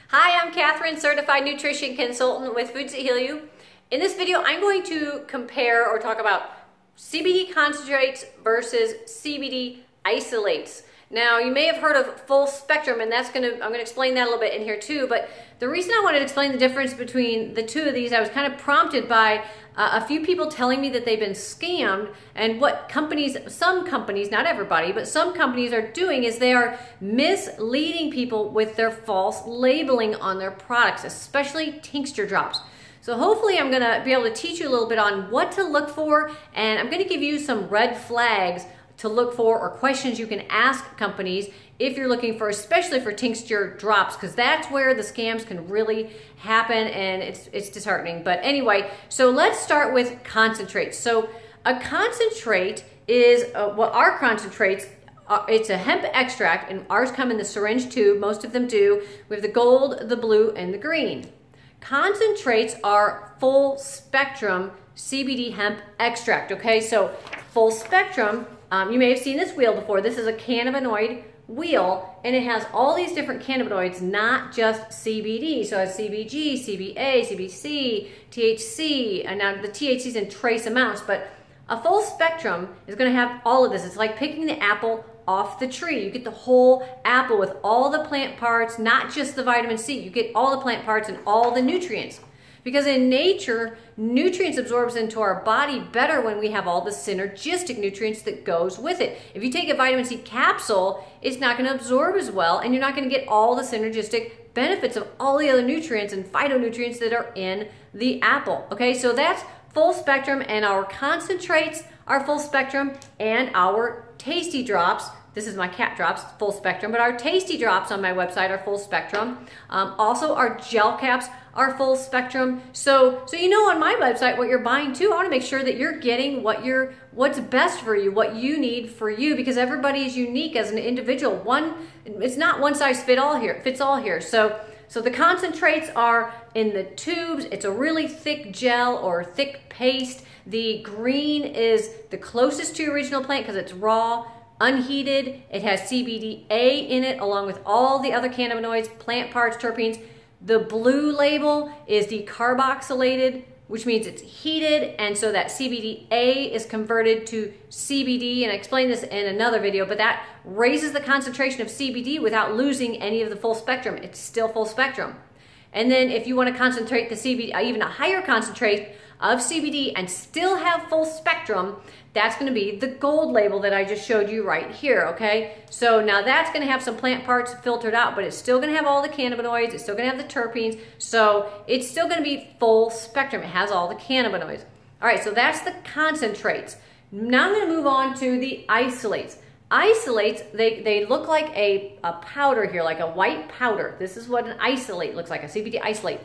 Hi, I'm Catherine, Certified Nutrition Consultant with Foods That Heal You. In this video, I'm going to compare or talk about CBD concentrates versus CBD isolates. Now, you may have heard of full spectrum, and I'm going to explain that a little bit in here too, but the reason I wanted to explain the difference between the two of these, I was kind of prompted by a few people telling me that they've been scammed, and what some companies, not everybody, but some companies are doing is they are misleading people with their false labeling on their products, especially tincture drops. So hopefully I'm going to be able to teach you a little bit on what to look for, and I'm going to give you some red flags to look for or questions you can ask companies if you're looking for, especially for tincture drops, because that's where the scams can really happen, and it's disheartening. But anyway, so let's start with concentrates. So a concentrate is our concentrates. It's a hemp extract, and ours come in the syringe tube. Most of them do. We have the gold, the blue, and the green. Concentrates are full spectrum CBD hemp extract. Okay, so full spectrum. You may have seen this wheel before. This is a cannabinoid wheel, and it has all these different cannabinoids, not just CBD. So it has CBG, CBA, CBC, THC, and now the THC is in trace amounts, but a full spectrum is going to have all of this. It's like picking the apple off the tree. You get the whole apple with all the plant parts, not just the vitamin C. You get all the plant parts and all the nutrients. Because in nature, nutrients absorbs into our body better when we have all the synergistic nutrients that goes with it. If you take a vitamin C capsule, it's not going to absorb as well, and you're not going to get all the synergistic benefits of all the other nutrients and phytonutrients that are in the apple. Okay, so that's full spectrum, and our concentrates are full spectrum, and our tasty drops, this is my cat drops, full spectrum, but our tasty drops on my website are full spectrum. Also, our gel caps are full spectrum. So you know on my website what you're buying too. I want to make sure that you're getting what's best for you, what you need for you, because everybody is unique as an individual. It's not one size fits all here. So the concentrates are in the tubes. It's a really thick gel or thick paste. The green is the closest to your original plant because it's raw, unheated. It has CBDA in it along with all the other cannabinoids, plant parts, terpenes. The blue label is decarboxylated, which means it's heated, and so that CBDA is converted to CBD, and I explained this in another video, but that raises the concentration of CBD without losing any of the full spectrum. It's still full spectrum. And then if you want to concentrate the CBD, even a higher concentrate of CBD and still have full spectrum, that's going to be the gold label that I just showed you right here, okay? So now that's going to have some plant parts filtered out, but it's still going to have all the cannabinoids, it's still going to have the terpenes, so it's still going to be full spectrum. It has all the cannabinoids. All right, so that's the concentrates. Now I'm going to move on to the isolates. Isolates, they look like a powder here, like a white powder. This is what an isolate looks like, a CBD isolate.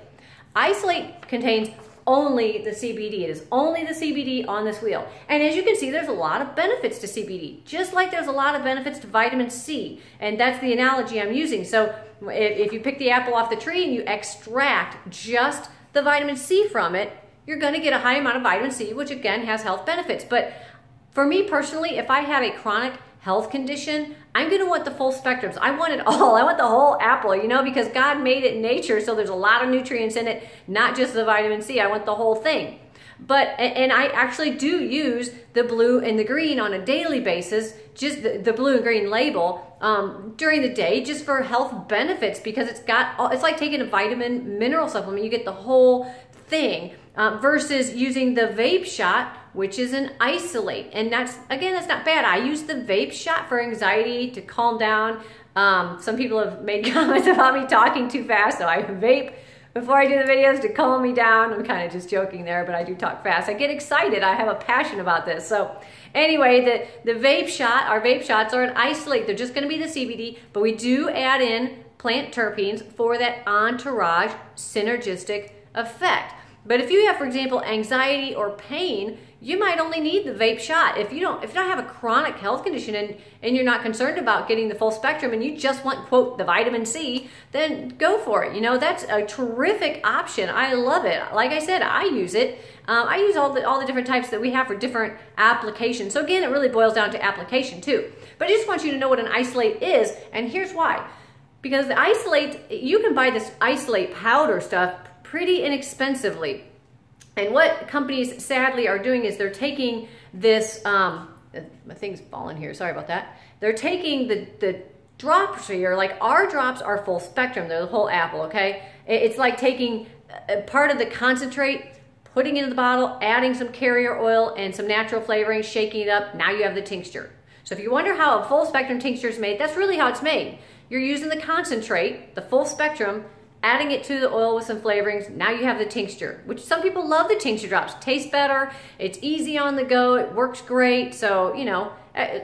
Isolate contains only the CBD. It is only the CBD on this wheel. And as you can see, there's a lot of benefits to CBD, just like there's a lot of benefits to vitamin C. And that's the analogy I'm using. So if you pick the apple off the tree and you extract just the vitamin C from it, you're going to get a high amount of vitamin C, which again has health benefits. But for me personally, if I have a chronic health condition, I'm going to want the full spectrums. I want it all. I want the whole apple, you know, because God made it in nature, so there's a lot of nutrients in it, not just the vitamin C. I want the whole thing. And I actually do use the blue and the green on a daily basis, just the blue and green label during the day, just for health benefits, because it's like taking a vitamin mineral supplement. You get the whole thing versus using the vape shot, which is an isolate. And that's not bad. I use the vape shot for anxiety, to calm down. Some people have made comments about me talking too fast, so I vape before I do the videos to calm me down. I'm kind of just joking there, but I do talk fast. I get excited. I have a passion about this. So anyway, the vape shot, our vape shots are an isolate. They're just going to be the CBD, but we do add in plant terpenes for that entourage synergistic effect. But if you have, for example, anxiety or pain, you might only need the vape shot. If you don't have a chronic health condition and you're not concerned about getting the full spectrum and you just want, quote, the vitamin C, then go for it. You know, that's a terrific option. I love it. Like I said, I use it. I use all the different types that we have for different applications. So again, it really boils down to application too. But I just want you to know what an isolate is, and here's why. Because the isolate, you can buy this isolate powder stuff pretty inexpensively. And what companies sadly are doing is they're taking this, my thing's falling here, sorry about that. They're taking the drops here, like our drops are full spectrum, they're the whole apple, okay? It's like taking a part of the concentrate, putting it in the bottle, adding some carrier oil and some natural flavoring, shaking it up, now you have the tincture. So if you wonder how a full spectrum tincture is made, that's really how it's made. You're using the concentrate, the full spectrum, adding it to the oil with some flavorings, now you have the tincture, which some people love the tincture drops. Tastes better, it's easy on the go, it works great. So, you know,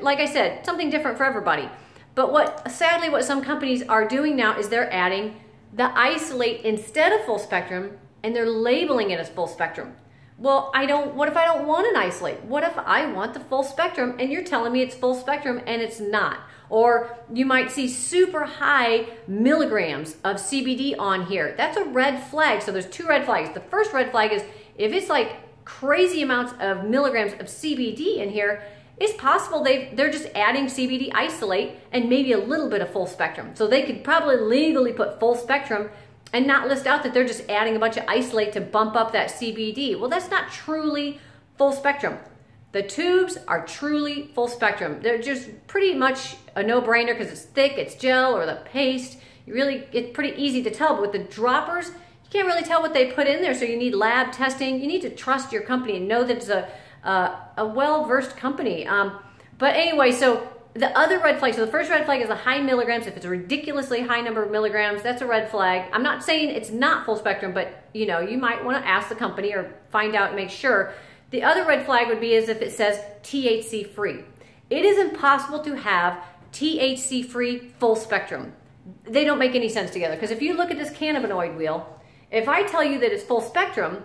like I said, something different for everybody. But sadly, what some companies are doing now is they're adding the isolate instead of full spectrum, and they're labeling it as full spectrum. Well, what if I don't want an isolate? What if I want the full spectrum and you're telling me it's full spectrum and it's not? Or you might see super high milligrams of CBD on here. That's a red flag. So there's two red flags. The first red flag is if it's like crazy amounts of milligrams of CBD in here, it's possible they're just adding CBD isolate and maybe a little bit of full spectrum. So they could probably legally put full spectrum and not list out that they're just adding a bunch of isolate to bump up that CBD. Well, that's not truly full spectrum. The tubes are truly full spectrum. They're just pretty much a no-brainer because it's thick, it's gel, or the paste. It's pretty easy to tell, but with the droppers, you can't really tell what they put in there, so you need lab testing. You need to trust your company and know that it's a well-versed company. But anyway, so the other red flag, so the first red flag is the high milligrams. If it's a ridiculously high number of milligrams, that's a red flag. I'm not saying it's not full spectrum, but you know, you might want to ask the company or find out and make sure. The other red flag would be as if it says THC free. It is impossible to have THC free full spectrum. They don't make any sense together, because if you look at this cannabinoid wheel, if I tell you that it's full spectrum,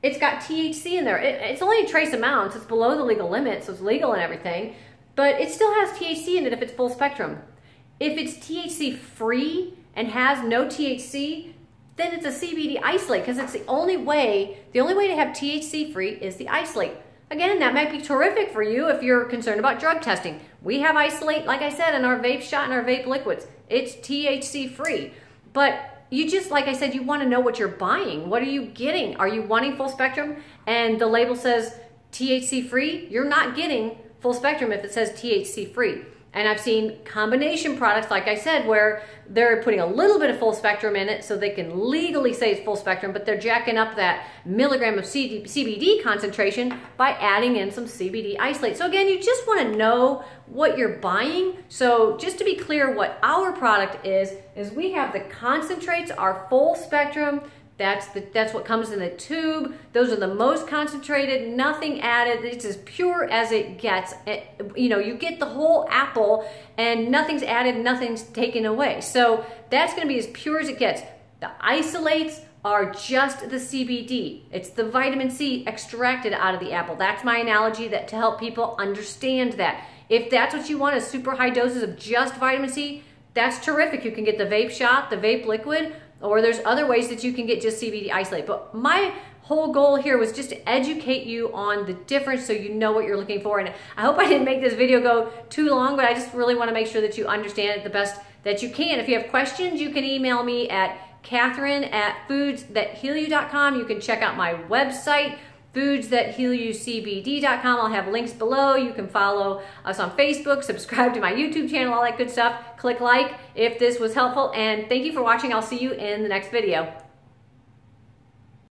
it's got THC in there. It's only a trace amounts. It's below the legal limit, so it's legal and everything, but it still has THC in it if it's full spectrum. If it's THC free and has no THC, then it's a CBD isolate, because it's the only way to have THC free is the isolate. Again, that might be terrific for you if you're concerned about drug testing. We have isolate, like I said, in our vape shot and our vape liquids. It's THC free. But you just, like I said, you want to know what you're buying. What are you getting? Are you wanting full spectrum and the label says THC free? You're not getting full spectrum if it says THC free. And I've seen combination products, like I said, where they're putting a little bit of full spectrum in it so they can legally say it's full spectrum, but they're jacking up that milligram of CBD concentration by adding in some CBD isolate. So again, you just want to know what you're buying. So just to be clear, what our product is we have the concentrates are full spectrum. That's what comes in the tube. Those are the most concentrated, nothing added. It's as pure as it gets. You know, you get the whole apple and nothing's added, nothing's taken away. So that's gonna be as pure as it gets. The isolates are just the CBD. It's the vitamin C extracted out of the apple. That's my analogy to help people understand that. If that's what you want, is super high doses of just vitamin C, that's terrific. You can get the vape shot, the vape liquid, or there's other ways that you can get just CBD isolate. But my whole goal here was just to educate you on the difference so you know what you're looking for. And I hope I didn't make this video go too long, but I just really want to make sure that you understand it the best that you can. If you have questions, you can email me at Catherine@foodsthathealyou.com. You can check out my website, foodsthathealyoucbd.com. I'll have links below. You can follow us on Facebook, subscribe to my YouTube channel, all that good stuff. Click like if this was helpful, and thank you for watching. I'll see you in the next video.